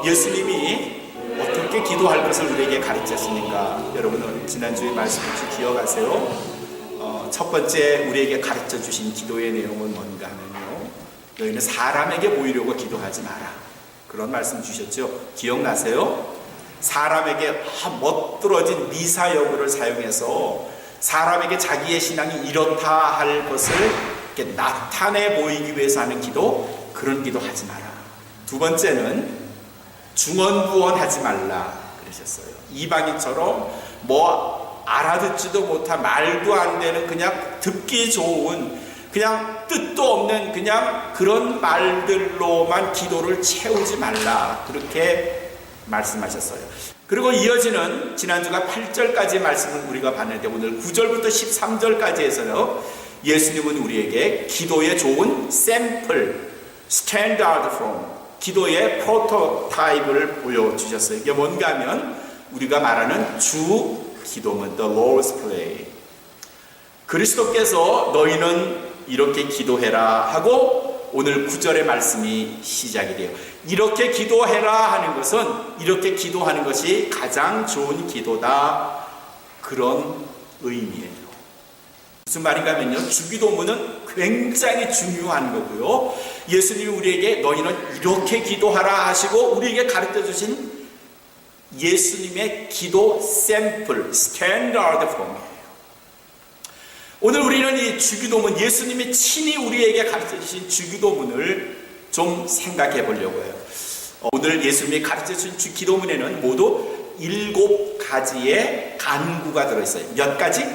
예수님이 어떻게 기도할 것을 우리에게 가르쳤습니까? 여러분은 지난주에 말씀 혹시 기억하세요? 첫 번째 우리에게 가르쳐 주신 기도의 내용은 뭔가 하면요, 너희는 사람에게 보이려고 기도하지 마라, 그런 말씀 주셨죠. 기억나세요? 사람에게 멋들어진 미사여구를 사용해서 사람에게 자기의 신앙이 이렇다 할 것을 이렇게 나타내 보이기 위해서 하는 기도, 그런 기도 하지 마라. 두 번째는 중언부언하지 말라 그러셨어요. 이방인처럼 알아듣지도 못한, 말도 안 되는, 그냥 듣기 좋은, 그냥 뜻도 없는 그냥 그런 말들로만 기도를 채우지 말라, 그렇게 말씀하셨어요. 그리고 이어지는 지난주가 8절까지 말씀을 우리가 봤는데, 오늘 9절부터 13절까지에서요 예수님은 우리에게 기도의 좋은 샘플, 스탠다드 폼, 기도의 프로토타입을 보여주셨어요. 이게 뭔가 하면 우리가 말하는 주 기도문, The Lord's Prayer. 그리스도께서 너희는 이렇게 기도해라 하고 오늘 9절의 말씀이 시작이 돼요. 이렇게 기도해라 하는 것은, 이렇게 기도하는 것이 가장 좋은 기도다, 그런 의미예요. 무슨 말인가 하면요, 주기도문은 굉장히 중요한 거고요, 예수님이 우리에게 너희는 이렇게 기도하라 하시고 우리에게 가르쳐 주신 예수님의 기도 샘플, 스탠다드 폼이에요. 오늘 우리는 이 주기도문, 예수님이 친히 우리에게 가르쳐 주신 주기도문을 좀 생각해 보려고 해요. 오늘 예수님이 가르쳐 주신 기도문에는 모두 7가지의 간구가 들어있어요. 몇 가지?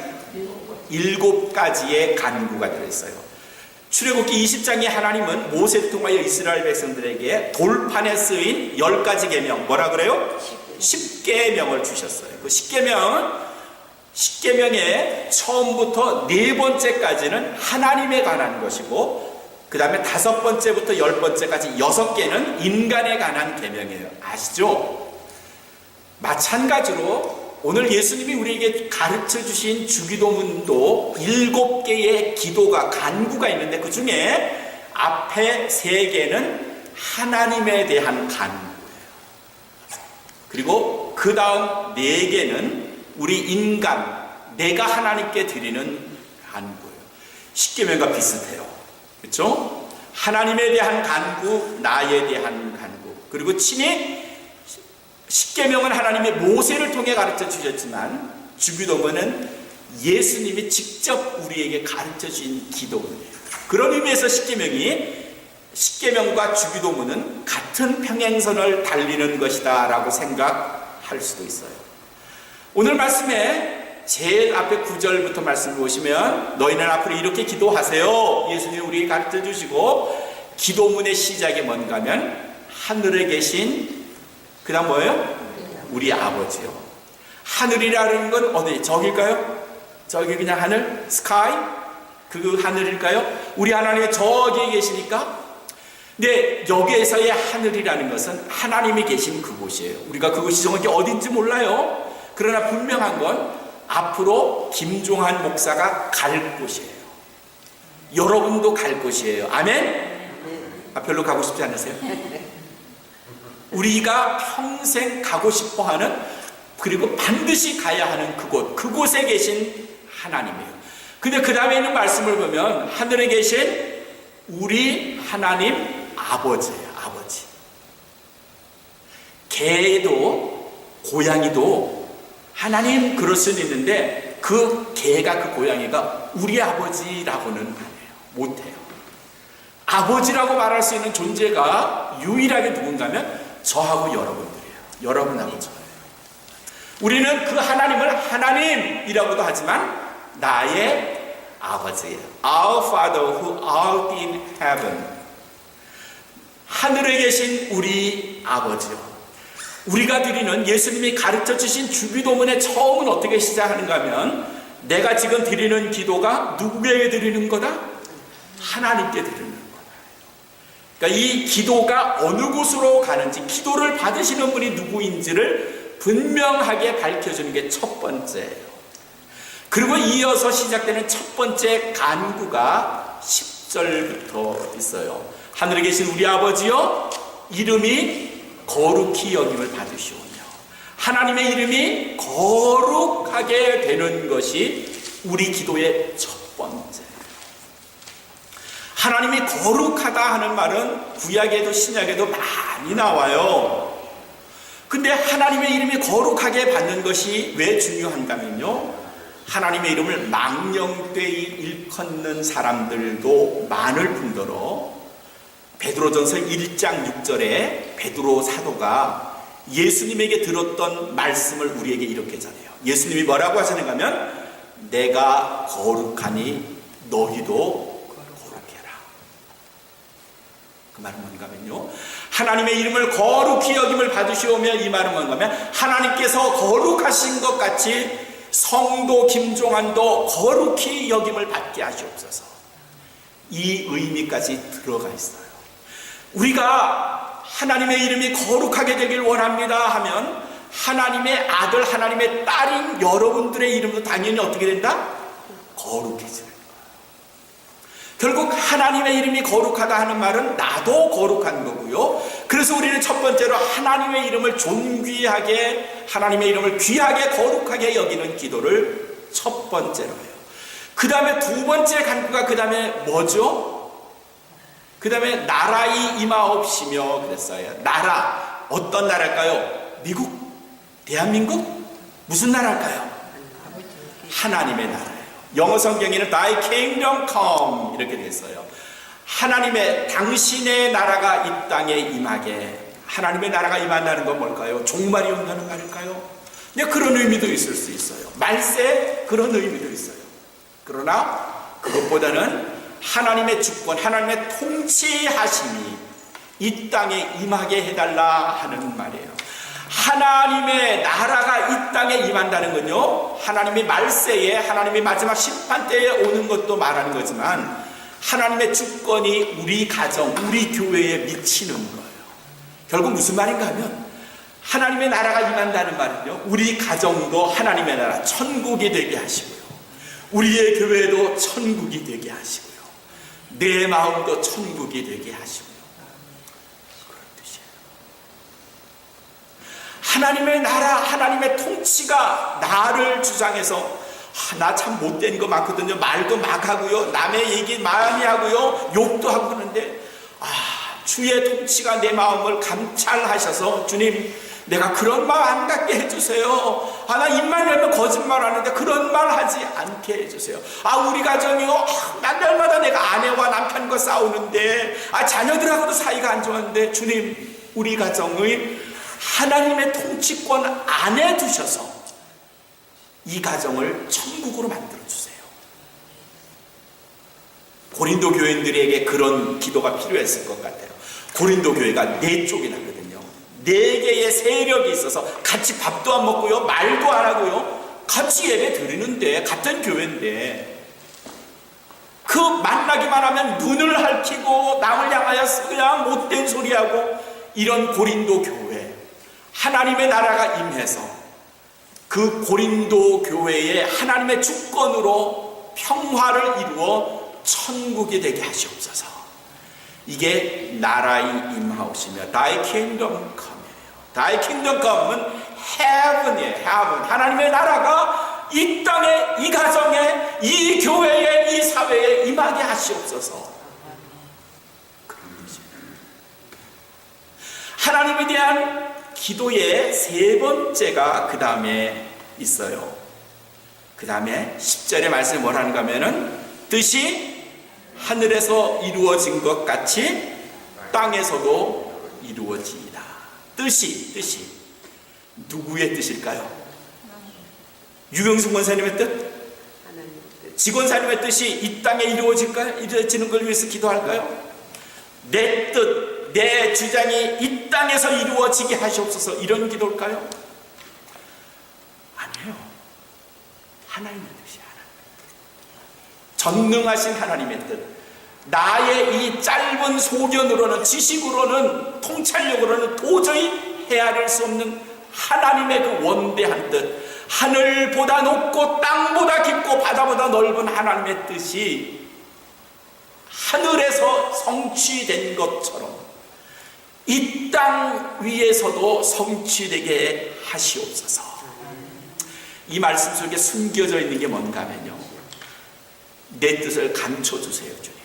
7가지의 간구가 들어있어요. 출애굽기 20장에 하나님은 모세를 통하여 이스라엘 백성들에게 돌판에 쓰인 10가지 계명, 뭐라 그래요? 10계명을 주셨어요. 그 10계명의 처음부터 4번째까지는 하나님에 관한 것이고, 그 다음에 5번째부터 10번째까지 6개는 인간에 관한 계명이에요. 아시죠? 마찬가지로 오늘 예수님이 우리에게 가르쳐 주신 주기도문도 7개의 기도가, 간구가 있는데, 그 중에 앞에 3개는 하나님에 대한 간구예요. 그리고 그 다음 4개는 우리 인간, 내가 하나님께 드리는 간구예요. 10계명과 비슷해요. 그렇죠? 하나님에 대한 간구, 나에 대한 간구. 그리고 친히 10계명은 하나님의 모세를 통해 가르쳐 주셨지만, 주기도문은 예수님이 직접 우리에게 가르쳐 주신 기도문이에요. 그런 의미에서 10계명과 주기도문은 같은 평행선을 달리는 것이다 라고 생각할 수도 있어요. 오늘 말씀에 제일 앞에 9절부터 말씀을 보시면, 너희는 앞으로 이렇게 기도하세요, 예수님이 우리에게 가르쳐 주시고, 기도문의 시작이 뭔가 하면 하늘에 계신, 그 다음 뭐예요? 우리 아버지요. 하늘이라는 건 어디? 저길까요? 저기 그냥 하늘? 스카이? 그 하늘일까요? 우리 하나님이 저기에 계시니까? 근데 여기에서의 하늘이라는 것은 하나님이 계신 그곳이에요. 우리가 그곳이 정확히 어딘지 몰라요. 그러나 분명한 건 앞으로 김종한 목사가 갈 곳이에요. 여러분도 갈 곳이에요. 아멘? 별로 가고 싶지 않으세요? 우리가 평생 가고 싶어하는, 그리고 반드시 가야 하는 그곳에 계신 하나님이에요. 근데 그 다음에 있는 말씀을 보면 하늘에 계신 우리 하나님 아버지예요. 아버지. 개도 고양이도 하나님 그럴 수는 있는데, 그 개가, 그 고양이가 우리 아버지라고는 안 해요. 못해요. 아버지라고 말할 수 있는 존재가 유일하게 누군가면 저하고 여러분들이에요. 여러분하고 저예요. 우리는 그 하나님을 하나님이라고도 하지만 나의 아버지예요. Our Father who art in heaven. 하늘에 계신 우리 아버지요. 우리가 드리는, 예수님이 가르쳐 주신 주기도문의 처음은 어떻게 시작하는가 하면, 내가 지금 드리는 기도가 누구에게 드리는 거다? 하나님께 드리는 거다. 그러니까 이 기도가 어느 곳으로 가는지, 기도를 받으시는 분이 누구인지를 분명하게 밝혀주는 게 첫 번째예요. 그리고 이어서 시작되는 첫 번째 간구가 10절부터 있어요. 하늘에 계신 우리 아버지여, 이름이 거룩히 여김을 받으시오며 하나님의 이름이 거룩하게 되는 것이 우리 기도의 첫 번째. 하나님이 거룩하다 하는 말은 구약에도 신약에도 많이 나와요. 근데 하나님의 이름이 거룩하게 받는 것이 왜 중요한가면요, 하나님의 이름을 망령되이 일컫는 사람들도 많을 뿐더러 베드로전서 1장 6절에 베드로 사도가 예수님에게 들었던 말씀을 우리에게 이렇게 전해요. 예수님이 뭐라고 하시는가 하면 내가 거룩하니 너희도 거룩해라. 그 말은 뭔가 하면요, 하나님의 이름을 거룩히 여김을 받으시오며, 이 말은 뭔가 하면 하나님께서 거룩하신 것 같이 성도 김종환도 거룩히 여김을 받게 하시옵소서. 이 의미까지 들어가 있어요. 우리가 하나님의 이름이 거룩하게 되길 원합니다 하면 하나님의 아들, 하나님의 딸인 여러분들의 이름도 당연히 어떻게 된다? 거룩해지는 거예요. 결국 하나님의 이름이 거룩하다 하는 말은 나도 거룩한 거고요. 그래서 우리는 첫 번째로 하나님의 이름을 존귀하게, 하나님의 이름을 귀하게 거룩하게 여기는 기도를 첫 번째로 해요. 그 다음에 두 번째 간구가 그 다음에 뭐죠? 그 다음에 나라의 임하옵시며 그랬어요. 나라, 어떤 나라일까요? 미국? 대한민국? 무슨 나라일까요? 하나님의 나라예요. 영어 성경에는 Thy kingdom come 이렇게 됐어요. 하나님의, 당신의 나라가 이 땅에 임하게. 하나님의 나라가 임한다는 건 뭘까요? 종말이 온다는 말일까요? 근데 그런 의미도 있을 수 있어요. 말세, 그런 의미도 있어요. 그러나 그것보다는 하나님의 주권, 하나님의 통치하심이 이 땅에 임하게 해달라 하는 말이에요. 하나님의 나라가 이 땅에 임한다는 건요, 하나님이 말세에, 하나님이 마지막 심판 때에 오는 것도 말하는 거지만 하나님의 주권이 우리 가정, 우리 교회에 미치는 거예요. 결국 무슨 말인가 하면 하나님의 나라가 임한다는 말은요, 우리 가정도 하나님의 나라, 천국이 되게 하시고요, 우리의 교회도 천국이 되게 하시고요, 내 마음도 천국이 되게 하시고요. 그런 뜻이에요. 하나님의 나라, 하나님의 통치가 나를 주장해서 나 참 못된 거 많거든요. 말도 막 하고요, 남의 얘기 많이 하고요, 욕도 하고 그러는데 주의 통치가 내 마음을 감찰하셔서 주님, 내가 그런 말 안 갖게 해주세요. 나 입만 열면 거짓말 하는데 그런 말 하지 않게 해주세요. 우리 가정이요, 날마다 내가 아내와 남편과 싸우는데 자녀들하고도 사이가 안 좋았는데 주님, 우리 가정의 하나님의 통치권 안에 두셔서 이 가정을 천국으로 만들어주세요. 고린도 교인들에게 그런 기도가 필요했을 것 같아요. 고린도 교회가 4쪽이 나거든요. 4개의 세력이 있어서 같이 밥도 안 먹고요, 말도 안 하고요, 같이 예배 드리는데, 같은 교회인데 그 만나기만 하면 눈을 핥히고 남을 향하여 그냥 못된 소리하고, 이런 고린도 교회, 하나님의 나라가 임해서 그 고린도 교회에 하나님의 주권으로 평화를 이루어 천국이 되게 하시옵소서. 이게 나라의 임하옵시며 Thy kingdom come이에요. Thy kingdom come은 heaven이에요. heaven. 하나님의 나라가 이 땅에, 이 가정에, 이 교회에, 이 사회에 임하게 하시옵소서. 그런 뜻이에요. 하나님에 대한 기도의 세 번째가 그 다음에 있어요. 그 다음에 10절의 말씀이 뭐라는가 하면은 뜻이 하늘에서 이루어진 것 같이 땅에서도 이루어지이다. 뜻이 누구의 뜻일까요? 유경숙 원사님의 뜻? 직원사님의 뜻이 이 땅에 이루어질까요? 이루어지는 걸 위해서 기도할까요? 내 뜻, 내 주장이 이 땅에서 이루어지게 하시옵소서, 이런 기도일까요? 아니에요. 하나님의 뜻이야. 전능하신 하나님의 뜻, 나의 이 짧은 소견으로는, 지식으로는, 통찰력으로는 도저히 헤아릴 수 없는 하나님의 그 원대한 뜻, 하늘보다 높고 땅보다 깊고 바다보다 넓은 하나님의 뜻이 하늘에서 성취된 것처럼 이 땅 위에서도 성취되게 하시옵소서. 이 말씀 속에 숨겨져 있는 게 뭔가 하면요, 내 뜻을 감춰주세요 주님.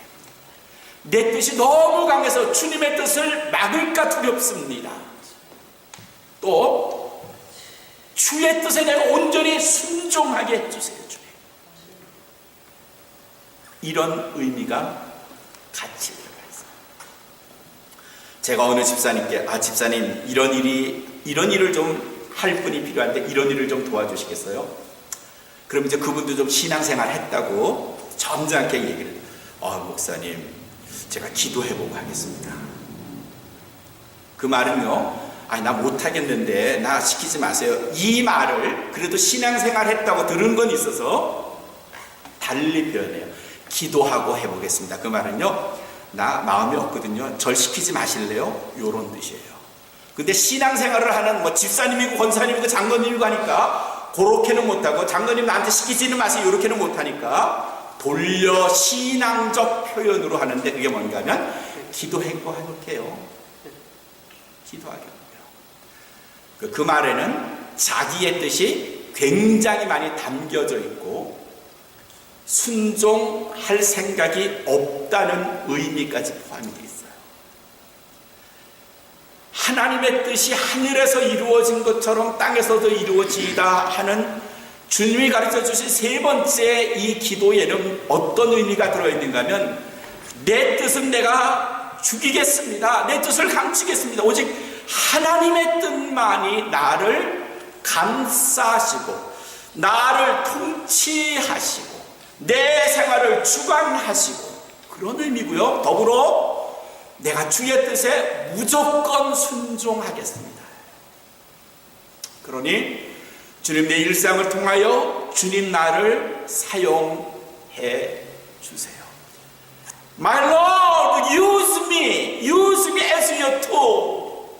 내 뜻이 너무 강해서 주님의 뜻을 막을까 두렵습니다. 또 주의 뜻에 내가 온전히 순종하게 해주세요 주님. 이런 의미가 같이 들어가 있어요. 제가 어느 집사님께 집사님 이런 일을 좀 할 분이 필요한데 이런 일을 좀 도와주시겠어요? 그럼 이제 그분도 좀 신앙생활 했다고 점잖게 얘기를 해요. 목사님 제가 기도해보고 하겠습니다. 그 말은요, 나 못하겠는데 나 시키지 마세요. 이 말을 그래도 신앙생활 했다고 들은 건 있어서 달리 표현해요. 기도하고 해보겠습니다. 그 말은요, 나 마음이 없거든요. 절 시키지 마실래요? 요런 뜻이에요. 근데 신앙생활을 하는 집사님이고 권사님이고 장로님이고 하니까 그렇게는 못하고, 장로님 나한테 시키지는 마세요 이렇게는 못하니까 돌려 신앙적 표현으로 하는데, 그게 뭔가 하면 기도하고 해볼게요. 기도하게 해볼게요. 그 말에는 자기의 뜻이 굉장히 많이 담겨져 있고 순종할 생각이 없다는 의미까지 포함이 되어 있어요. 하나님의 뜻이 하늘에서 이루어진 것처럼 땅에서도 이루어지다 하는 주님이 가르쳐 주신 세 번째 이 기도에는 어떤 의미가 들어있는가 하면, 내 뜻은 내가 죽이겠습니다. 내 뜻을 감추겠습니다. 오직 하나님의 뜻만이 나를 감싸시고 나를 통치하시고 내 생활을 주관하시고, 그런 의미고요. 더불어 내가 주의 뜻에 무조건 순종하겠습니다. 그러니 주님 내 일상을 통하여 주님 나를 사용해 주세요. My Lord, use me as your tool.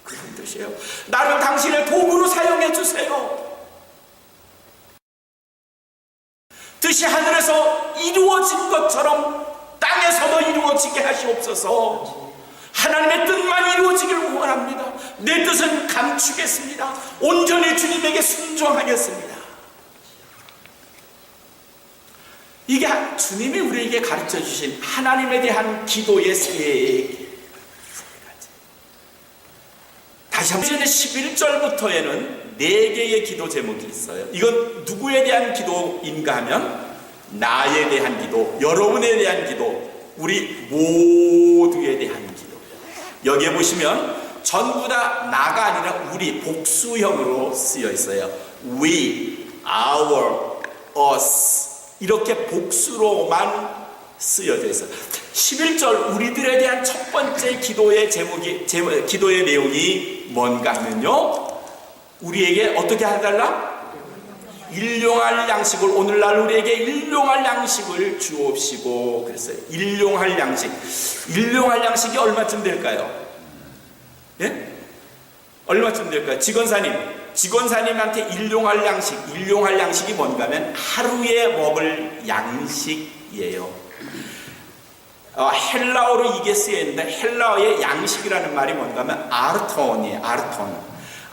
그런 뜻이에요. 나를 당신의 도구로 사용해 주세요. 뜻이 하늘에서 이루어진 것처럼 땅에서도 이루어지게 하시옵소서. 하나님의 뜻만 이루어지기를 원합니다. 내 뜻은 감추겠습니다. 온전히 주님에게 순종하겠습니다. 이게 주님이 우리에게 가르쳐 주신 하나님에 대한 기도의 세 가지. 다시 한번 11절부터에는 4개의 기도 제목이 있어요. 이건 누구에 대한 기도인가 하면 나에 대한 기도, 여러분에 대한 기도, 우리 모두에 대한 기도. 여기에 보시면 전부 다 나가 아니라 우리 복수형으로 쓰여 있어요. We, our, us 이렇게 복수로만 쓰여져 있어요. 11절 우리들에 대한 첫 번째 기도의 기도의 내용이 뭔가 하면요, 우리에게 어떻게 해달라? 일용할 양식을, 오늘날 우리에게 일용할 양식을 주옵시고 그랬어요. 일용할 양식이 얼마쯤 될까요? 예? 얼마쯤 될까요? 직원사님한테 일용할 양식이 뭔가 하면 하루에 먹을 양식이에요. 헬라어로 이게 쓰여 있는데, 헬라어의 양식이라는 말이 뭔가 하면 아르톤이에요.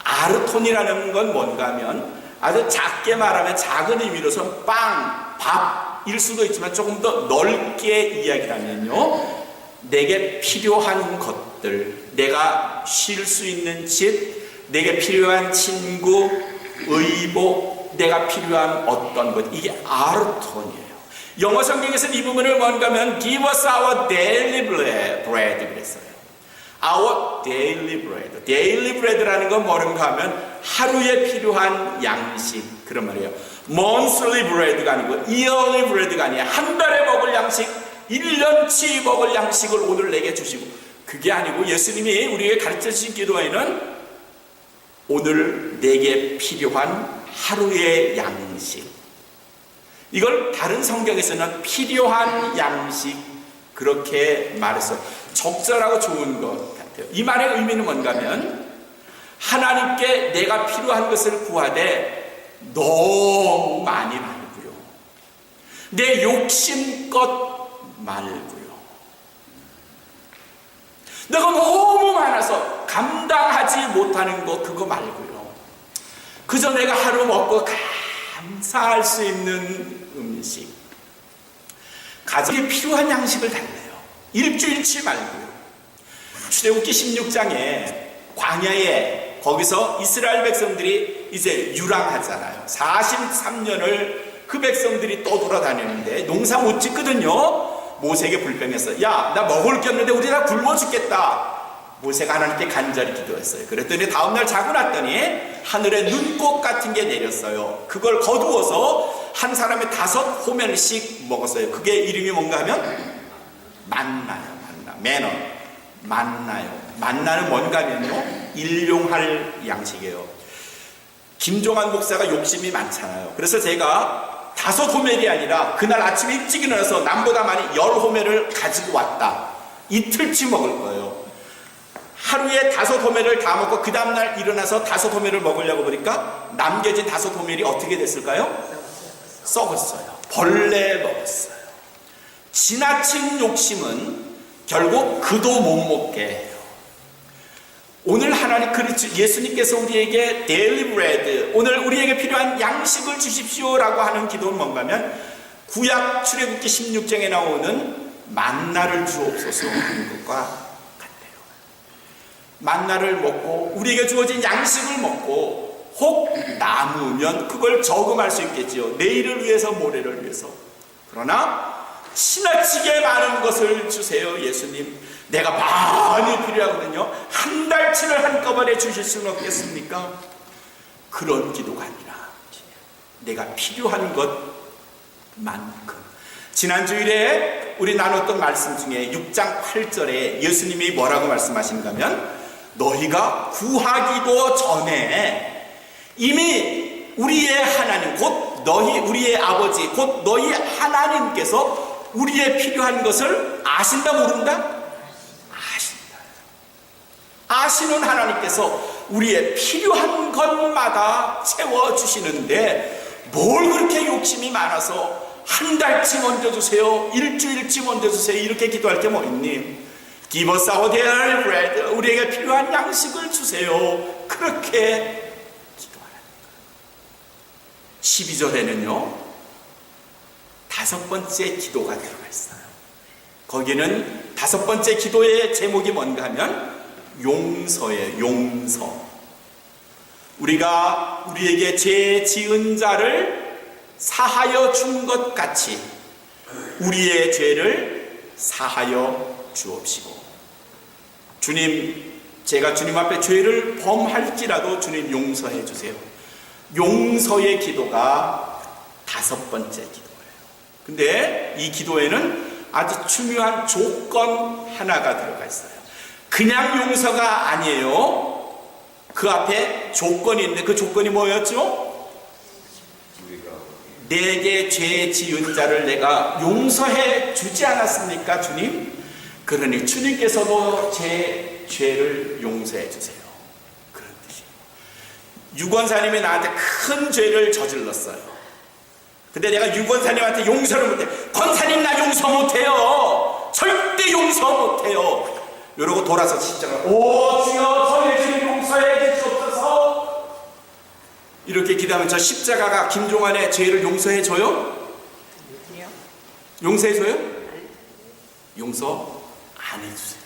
아르톤이라는 건 뭔가 하면 아주 작게 말하면 작은 의미로서 빵, 밥일 수도 있지만 조금 더 넓게 이야기하면요, 내게 필요한 것들, 내가 쉴 수 있는 집, 내게 필요한 친구, 의복, 내가 필요한 어떤 것, 이게 아르톤이에요. 영어 성경에서는 이 부분을 뭔가 하면 Give us our daily bread 그랬어요. Our daily bread. daily bread라는 건 뭔가 하면 하루에 필요한 양식, 그런 말이에요. monthly bread가 아니고 yearly bread가 아니야. 한 달에 먹을 양식, 1년치 먹을 양식을 오늘 내게 주시고, 그게 아니고 예수님이 우리에게 가르쳐 주신 기도에는 오늘 내게 필요한 하루의 양식, 이걸 다른 성경에서는 필요한 양식 그렇게 말해서 적절하고 좋은 것 같아요. 이 말의 의미는 뭔가 하면 하나님께 내가 필요한 것을 구하되 너무 많이 말고요, 내 욕심껏 말고요, 내가 너무 많아서 감당하지 못하는 것 그거 말고요. 그저 내가 하루 먹고 감사할 수 있는 음식, 가정에 필요한 양식을 달래요. 일주일치 말고요. 출애굽기 16장에 광야에 거기서 이스라엘 백성들이 이제 유랑하잖아요. 43년을 그 백성들이 떠돌아다니는데 농사 못 짓거든요. 모세에게 불평했어요. 야, 나 먹을 게 없는데 우리 다 굶어 죽겠다. 모세가 하나님께 간절히 기도했어요. 그랬더니 다음날 자고 났더니 하늘에 눈꽃 같은 게 내렸어요. 그걸 거두어서 한 사람의 5호멜씩 먹었어요. 그게 이름이 뭔가 하면 만나요. 매너. 만나요. 만나는 뭔가 하면요, 일용할 양식이에요. 김종환 목사가 욕심이 많잖아요. 그래서 제가 5호멜이 아니라 그날 아침에 일찍 일어나서 남보다 많이 10호멜을 가지고 왔다. 이틀치 먹을 거예요. 하루에 5호멜을 다 먹고 그 다음날 일어나서 5호멜을 먹으려고 보니까 남겨진 5호멜이 어떻게 됐을까요? 썩었어요. 벌레 먹었어요. 지나친 욕심은 결국 그도 못 먹게 해요. 오늘 하나님 예수님께서 우리에게 daily bread, 오늘 우리에게 필요한 양식을 주십시오라고 하는 기도는 뭔가 하면 구약 출애굽기 16장에 나오는 만나를 주옵소서 하는 것과 같아요. 만나를 먹고 우리에게 주어진 양식을 먹고 혹 남으면 그걸 저금할 수 있겠지요. 내일을 위해서, 모레를 위해서. 그러나 지나치게 많은 것을 주세요, 예수님. 내가 많이 필요하거든요. 한 달치를 한꺼번에 주실 수는 없겠습니까? 그런 기도가 아니라 내가 필요한 것만큼. 지난 주일에 우리 나눴던 말씀 중에 6장 8절에 예수님이 뭐라고 말씀하시는가 하면 너희가 구하기도 전에 이미 우리의 하나님, 곧 우리의 아버지, 곧 너희 하나님께서 우리의 필요한 것을 아신다, 모른다? 아신다. 아시는 하나님께서 우리의 필요한 것마다 채워주시는데 뭘 그렇게 욕심이 많아서 한 달치 먼저 주세요, 일주일치 먼저 주세요, 이렇게 기도할 게 뭐 있니? Give us our daily bread, 우리에게 필요한 양식을 주세요. 그렇게 기도하라는 거예요. 12절에는요 5번째 기도가 들어가 있어요. 거기는 5번째 기도의 제목이 뭔가 하면 용서예요. 용서. 우리가 우리에게 죄 지은 자를 사하여 준 것 같이 우리의 죄를 사하여 주옵시고. 주님, 제가 주님 앞에 죄를 범할지라도 주님 용서해 주세요. 용서의 기도가 5번째 기도. 근데 이 기도에는 아주 중요한 조건 하나가 들어가 있어요. 그냥 용서가 아니에요. 그 앞에 조건이 있는데 그 조건이 뭐였죠? 내게 죄 지은 자를 내가 용서해 주지 않았습니까, 주님? 그러니 주님께서도 제 죄를 용서해 주세요. 그런 뜻이에요. 유권사님이 나한테 큰 죄를 저질렀어요. 근데 내가 유권사님한테 용서를 못해. 권사님 나 용서 못해요. 절대 용서 못해요. 이러고 돌아서 십자가, 오 주여 저의 죄를 용서해 주시옵소서. 이렇게 기도하면 저 십자가가 김종환의 죄를 용서해 줘요? 용서해 줘요? 용서 안 해주세요.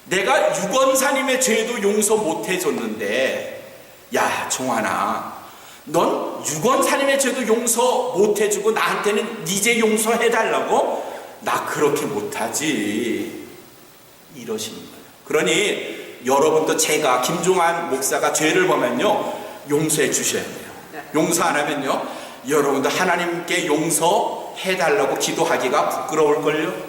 내가 유권사님의 죄도 용서 못 해줬는데, 야 종환아, 넌 유권사님의 죄도 용서 못 해주고 나한테는 네 죄 용서해달라고? 나 그렇게 못하지. 이러시는 거예요. 그러니 여러분도 제가 김종환 목사가 죄를 범하면요 용서해 주셔야 돼요. 용서 안 하면요 여러분도 하나님께 용서해달라고 기도하기가 부끄러울걸요.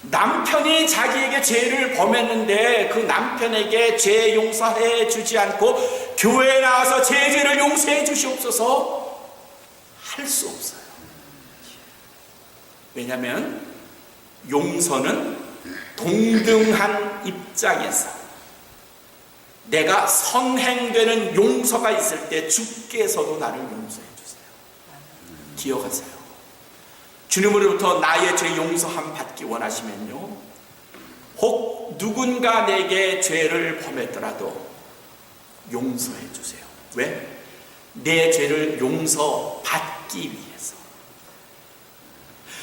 남편이 자기에게 죄를 범했는데 그 남편에게 죄 용서해 주지 않고 교회에 나와서 제 죄를 용서해 주시옵소서 할 수 없어요. 왜냐하면 용서는 동등한 입장에서 내가 선행되는 용서가 있을 때 주께서도 나를 용서해 주세요. 기억하세요. 주님으로부터 나의 죄 용서함 받기 원하시면요, 혹 누군가 내게 죄를 범했더라도 용서해 주세요. 왜? 내 죄를 용서받기 위해서,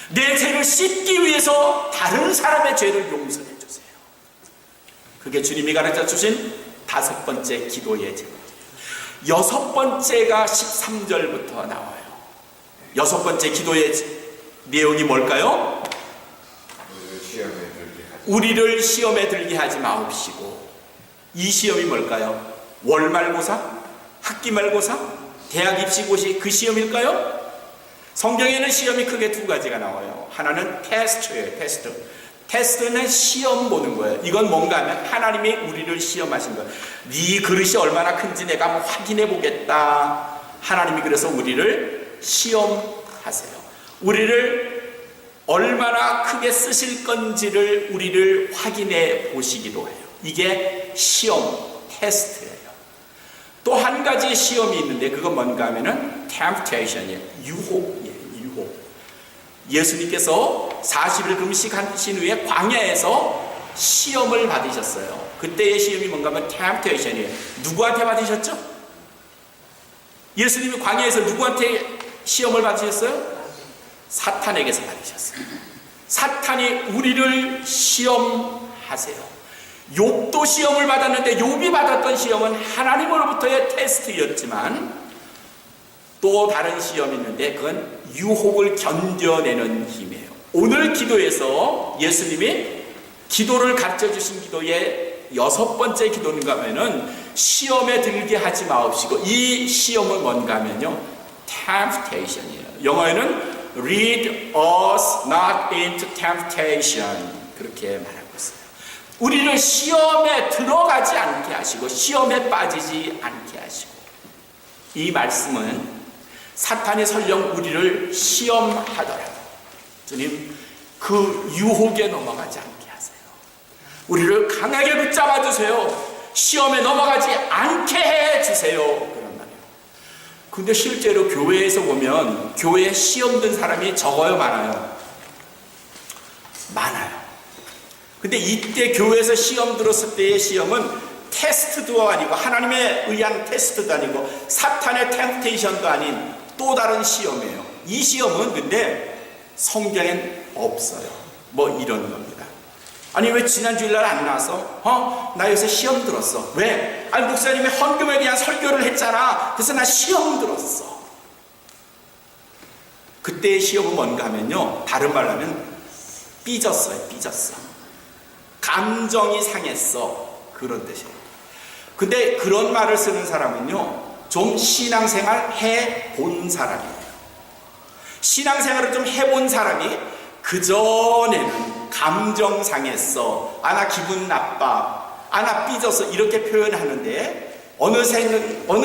내 죄를 씻기 위해서 다른 사람의 죄를 용서해 주세요. 그게 주님이 가르쳐 주신 5번째 기도의 제목이에요. 6번째가 13절부터 나와요. 6번째 기도의 내용이 뭘까요? 우리를 시험에 들게 하지 마옵시고. 이 시험이 뭘까요? 월말고사? 학기말고사? 대학 입시고시 그 시험일까요? 성경에는 시험이 크게 2가지가 나와요. 하나는 테스트예요. 테스트는 시험 보는 거예요. 이건 뭔가 하면 하나님이 우리를 시험하신 거예요. 네 그릇이 얼마나 큰지 내가 한번 확인해 보겠다. 하나님이 그래서 우리를 시험하세요. 우리를 얼마나 크게 쓰실 건지를 우리를 확인해 보시기도 해요. 이게 시험, 테스트예요. 또 한 가지 시험이 있는데 그건 뭔가 하면은 temptation이에요. 유혹이에요. 유혹. 예수님께서 40일 금식하신 후에 광야에서 시험을 받으셨어요. 그때의 시험이 뭔가 하면 temptation이에요. 누구한테 받으셨죠? 예수님이 광야에서 누구한테 시험을 받으셨어요? 사탄에게서 받으셨어요. 사탄이 우리를 시험하세요. 욥도 시험을 받았는데 욥이 받았던 시험은 하나님으로부터의 테스트였지만 또 다른 시험이 있는데 그건 유혹을 견뎌내는 힘이에요. 오늘 기도에서 예수님이 기도를 가르쳐 주신 기도의 6번째 기도인가 하면은 시험에 들게 하지 마옵시고, 이 시험은 뭔가 하면요, temptation이에요. 영어에는 lead us not into temptation, 그렇게 말하고 있어요. 우리를 시험에 들어가지 않게 하시고 시험에 빠지지 않게 하시고, 이 말씀은 사탄이 설령 우리를 시험하더라도 주님 그 유혹에 넘어가지 않게 하세요. 우리를 강하게 붙잡아 주세요. 시험에 넘어가지 않게 해 주세요. 그런 말이에요. 근데 실제로 교회에서 보면 교회에 시험 든 사람이 적어요, 많아요? 많아요. 근데 이때 교회에서 시험 들었을 때의 시험은 테스트도 아니고 하나님에 의한 테스트도 아니고 사탄의 템테이션도 아닌 또 다른 시험이에요. 이 시험은 근데 성경엔 없어요. 뭐 이런 겁니다. 아니 왜 지난 주일날 안 나와서 나 요새 시험 들었어. 왜? 아니 목사님이 헌금에 대한 설교를 했잖아. 그래서 나 시험 들었어. 그때의 시험은 뭔가 하면요, 다른 말로 하면 삐졌어요. 삐졌어. 감정이 상했어. 그런 뜻이에요. 근데 그런 말을 쓰는 사람은요, 좀 신앙생활 해본 사람이에요. 신앙생활을 좀 해본 사람이 그전에는 감정 상했어, 나 기분 나빠, 나 삐졌어, 이렇게 표현하는데 어느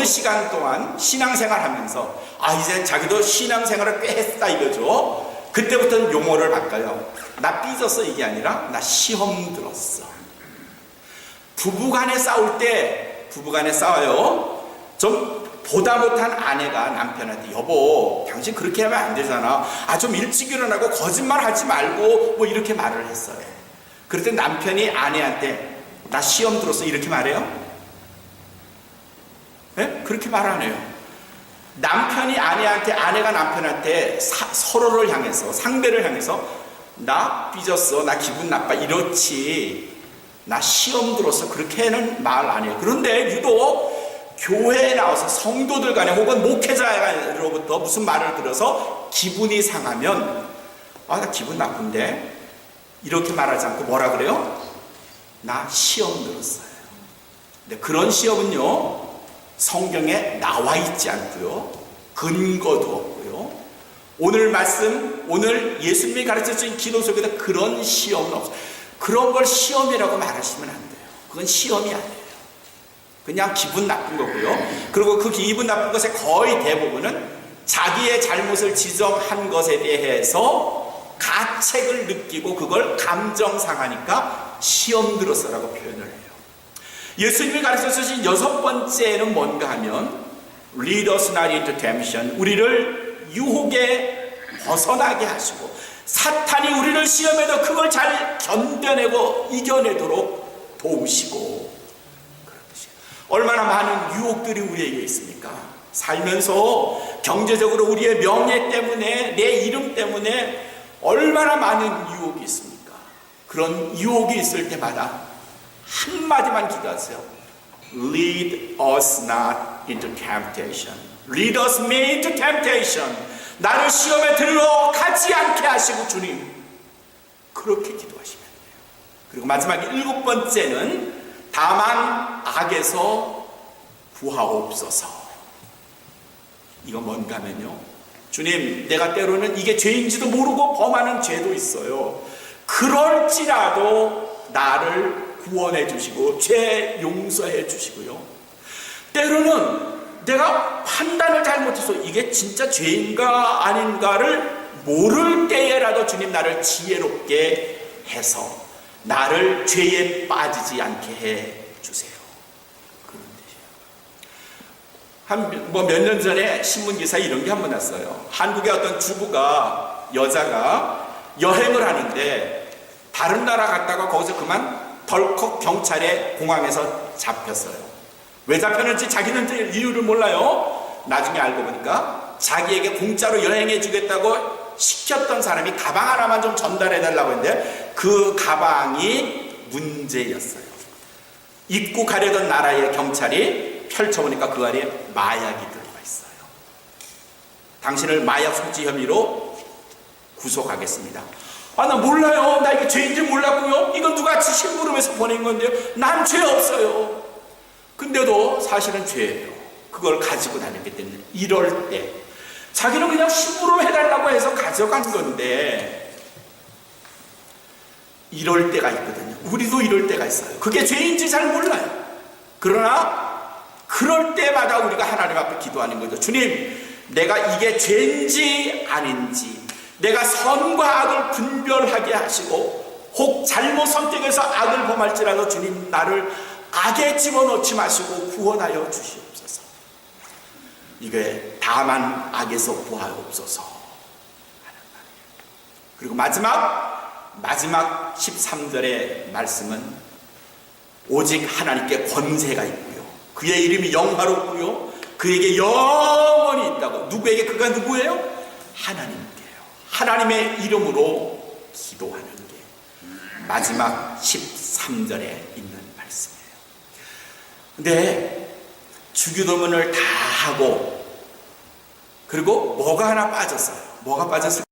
시간 동안 신앙생활 하면서 이제 자기도 신앙생활을 꽤 했다 이거죠. 그때부터는 용어를 바꿔요. 나 삐졌어 이게 아니라 나 시험 들었어. 부부간에 싸울 때, 부부간에 싸워요. 좀 보다 못한 아내가 남편한테 여보 당신 그렇게 하면 안 되잖아. 좀 일찍 일어나고 거짓말 하지 말고 뭐 이렇게 말을 했어요. 그럴 때 남편이 아내한테 나 시험 들었어 이렇게 말해요? 네? 그렇게 말 안 해요. 남편이 아내한테, 아내가 남편한테 서로를 향해서, 상대를 향해서 나 삐졌어, 나 기분 나빠 이렇지 나 시험 들었어 그렇게는 말 안 해요. 그런데 유독 교회에 나와서 성도들 간에 혹은 목회자로부터 무슨 말을 들어서 기분이 상하면 나 기분 나쁜데 이렇게 말하지 않고 뭐라 그래요? 나 시험 들었어요. 근데 그런 시험은요 성경에 나와 있지 않고요, 근거도 없고요, 오늘 말씀, 오늘 예수님이 가르쳐주신 기도 속에도 그런 시험은 없어요. 그런 걸 시험이라고 말하시면 안 돼요. 그건 시험이 아니에요. 그냥 기분 나쁜 거고요. 그리고 그 기분 나쁜 것의 거의 대부분은 자기의 잘못을 지적한 것에 대해서 가책을 느끼고 그걸 감정 상하니까 시험 들었어라고 표현을 해요. 예수님이 가르쳐 주신 6번째는 뭔가 하면 Lead us not into temptation, 우리를 유혹에 벗어나게 하시고 사탄이 우리를 시험해도 그걸 잘 견뎌내고 이겨내도록 도우시고, 얼마나 많은 유혹들이 우리에게 있습니까? 살면서 경제적으로 우리의 명예 때문에, 내 이름 때문에 얼마나 많은 유혹이 있습니까? 그런 유혹이 있을 때마다 한마디만 기도하세요. Lead us not into temptation. Lead us me into temptation. 나를 시험에 들어가지 않게 하시고 주님, 그렇게 기도하시면 돼요. 그리고 마지막 7번째는 다만 악에서 구하옵소서. 이건 뭔가 하면요, 주님, 내가 때로는 이게 죄인지도 모르고 범하는 죄도 있어요. 그럴지라도 나를 구원해 주시고 죄 용서해 주시고요, 때로는 내가 판단을 잘못해서 이게 진짜 죄인가 아닌가를 모를 때에라도 주님, 나를 지혜롭게 해서 나를 죄에 빠지지 않게 해 주세요. 그런 뜻이에요. 몇 년 전에 신문 기사에 이런 게 한 번 났어요. 한국의 어떤 주부가, 여자가 여행을 하는데 다른 나라 갔다가 거기서 그만 덜컥 경찰에 공항에서 잡혔어요. 왜 잡혔는지 자기는 이유를 몰라요. 나중에 알고 보니까 자기에게 공짜로 여행해 주겠다고 시켰던 사람이 가방 하나만 좀 전달해 달라고 했는데 그 가방이 문제였어요. 입국하려던 나라의 경찰이 펼쳐보니까 그 안에 마약이 들어가 있어요. 당신을 마약 소지 혐의로 구속하겠습니다. 아, 나 몰라요. 나 이게 죄인지 몰랐고요. 이건 누가 심부름해서 보낸 건데요. 난 죄 없어요. 근데도 사실은 죄예요. 그걸 가지고 다녔기 때문에 이럴 때 자기는 그냥 심부름 해달라고 해서 가져간 건데, 이럴 때가 있거든요. 우리도 이럴 때가 있어요. 그게 죄인지 잘 몰라요. 그러나 그럴 때마다 우리가 하나님 앞에 기도하는 거죠. 주님, 내가 이게 죄인지 아닌지, 내가 선과 악을 분별하게 하시고, 혹 잘못 선택해서 악을 범할지라도 주님, 나를 악에 집어넣지 마시고 구원하여 주시옵소서. 이게 다만 악에서 구하옵소서 하는 말이에요. 그리고 마지막 13절의 말씀은 오직 하나님께 권세가 있고요, 그의 이름이 영화롭고요, 그에게 영원히 있다고. 누구에게? 그가 누구예요? 하나님께요. 하나님의 이름으로 기도하는 게 마지막 13절에 있는 말씀이에요. 근데 주기도문을 다 하고, 그리고 뭐가 하나 빠졌어요. 뭐가 빠졌을까요?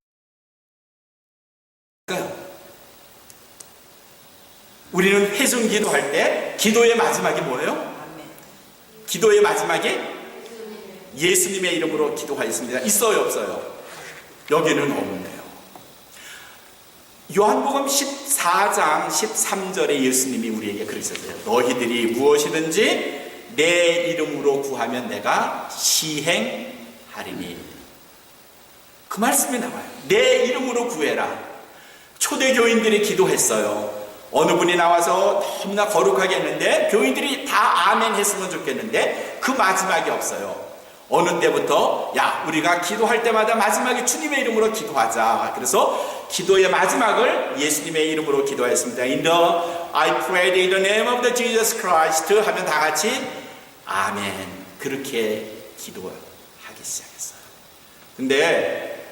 우리는 회중 기도할 때 기도의 마지막이 뭐예요? 기도의 마지막에 예수님의 이름으로 기도하였습니다. 있어요, 없어요? 여기는 없네요. 요한복음 14장 13절에 예수님이 우리에게 그러셨어요. 너희들이 무엇이든지 내 이름으로 구하면 내가 시행하리니. 그 말씀이 나와요. 내 이름으로 구해라. 초대교인들이 기도했어요. 어느 분이 나와서 너무나 거룩하게 했는데 교인들이 다 아멘 했으면 좋겠는데 그 마지막이 없어요. 어느 때부터 야, 우리가 기도할 때마다 마지막에 주님의 이름으로 기도하자. 그래서 기도의 마지막을 예수님의 이름으로 기도했습니다. I prayed in the name of the Jesus Christ 하면 다 같이 아멘, 그렇게 기도하기 시작했어요. 근데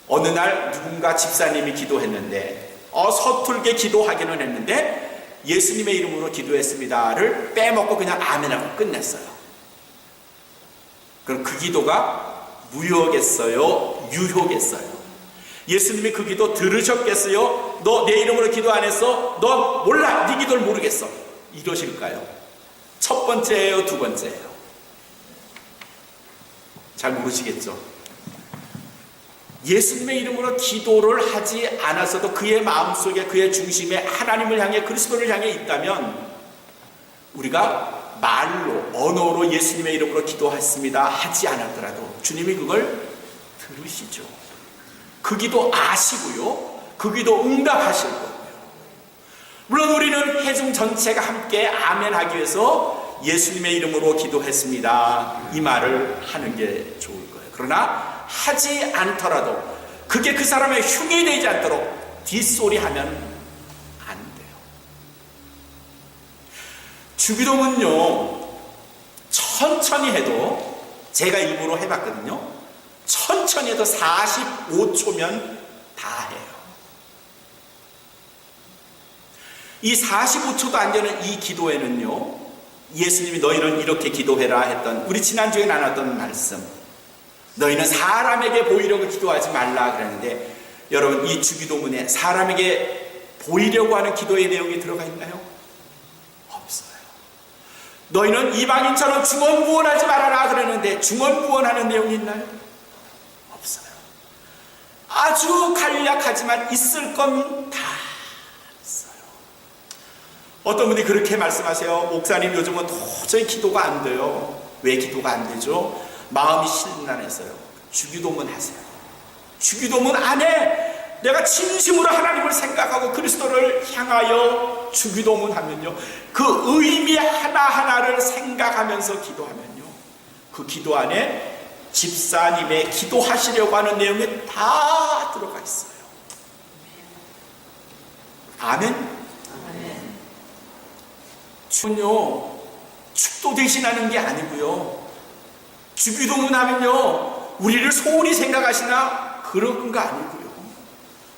어느 날 누군가 집사님이 기도했는데 서툴게 기도하기는 했는데 예수님의 이름으로 기도했습니다를 빼먹고 그냥 아멘하고 끝냈어요. 그럼 그 기도가 무효겠어요? 유효겠어요? 예수님이 그 기도 들으셨겠어요? 너 내 이름으로 기도 안 했어? 너 몰라, 네 기도를 모르겠어, 이러실까요? 첫 번째예요, 두 번째예요? 잘 모르시겠죠? 예수님의 이름으로 기도를 하지 않았어도 그의 마음속에, 그의 중심에 하나님을 향해, 그리스도를 향해 있다면 우리가 말로, 언어로 예수님의 이름으로 기도했습니다 하지 않았더라도 주님이 그걸 들으시죠. 그 기도 아시고요, 그 기도 응답하실 거고요. 물론 우리는 회중 전체가 함께 아멘 하기 위해서 예수님의 이름으로 기도했습니다 이 말을 하는 게 좋을 거예요. 그러나 하지 않더라도 그게 그 사람의 흉이 되지 않도록 뒷소리하면 안 돼요. 주기도문요, 천천히 해도, 제가 일부러 해봤거든요. 천천히 해도 45초면 다 해요. 이 45초도 안 되는 이 기도에는요, 예수님이 너희는 이렇게 기도해라 했던, 우리 지난주에 나눴던 말씀, 너희는 사람에게 보이려고 기도하지 말라 그랬는데, 여러분 이 주기도문에 사람에게 보이려고 하는 기도의 내용이 들어가 있나요? 없어요. 너희는 이방인처럼 중언부언하지 말아라 그랬는데 중언부언하는 내용이 있나요? 없어요. 아주 간략하지만 있을 건 다 있어요. 어떤 분이 그렇게 말씀하세요. 목사님, 요즘은 도저히 기도가 안 돼요. 왜 기도가 안 되죠? 마음이 심란해서요. 주기도문 하세요. 주기도문 안에 내가 진심으로 하나님을 생각하고 그리스도를 향하여 주기도문 하면요, 그 의미 하나하나를 생각하면서 기도하면요, 그 기도 안에 집사님의 기도하시려고 하는 내용이 다 들어가 있어요. 아멘? 주는요, 축도 대신하는 게 아니고요, 주기도문 하면요, 우리를 소홀히 생각하시나 그런 거 아니고요,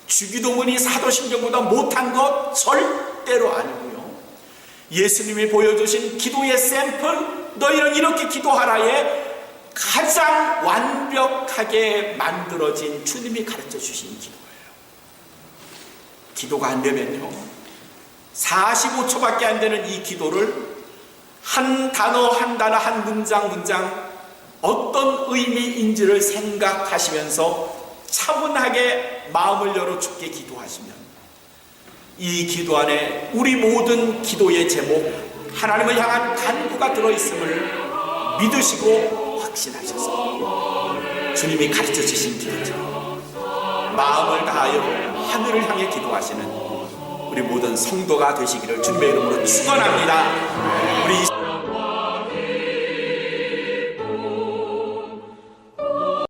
주기도문이 사도신경보다 못한 것 절대로 아니고요, 예수님이 보여주신 기도의 샘플, 너희는 이렇게 기도하라에 가장 완벽하게 만들어진 주님이 가르쳐 주신 기도예요. 기도가 안 되면요, 45초밖에 안 되는 이 기도를 한 단어 한 단어, 한 문장 어떤 의미인지를 생각하시면서 차분하게 마음을 열어 주께 기도하시면, 이 기도 안에 우리 모든 기도의 제목, 하나님을 향한 간구가 들어있음을 믿으시고 확신하셔서 주님이 가르쳐 주신 기도처럼 마음을 다하여 하늘을 향해 기도하시는 우리 모든 성도가 되시기를 주님의 이름으로 축원합니다. 우리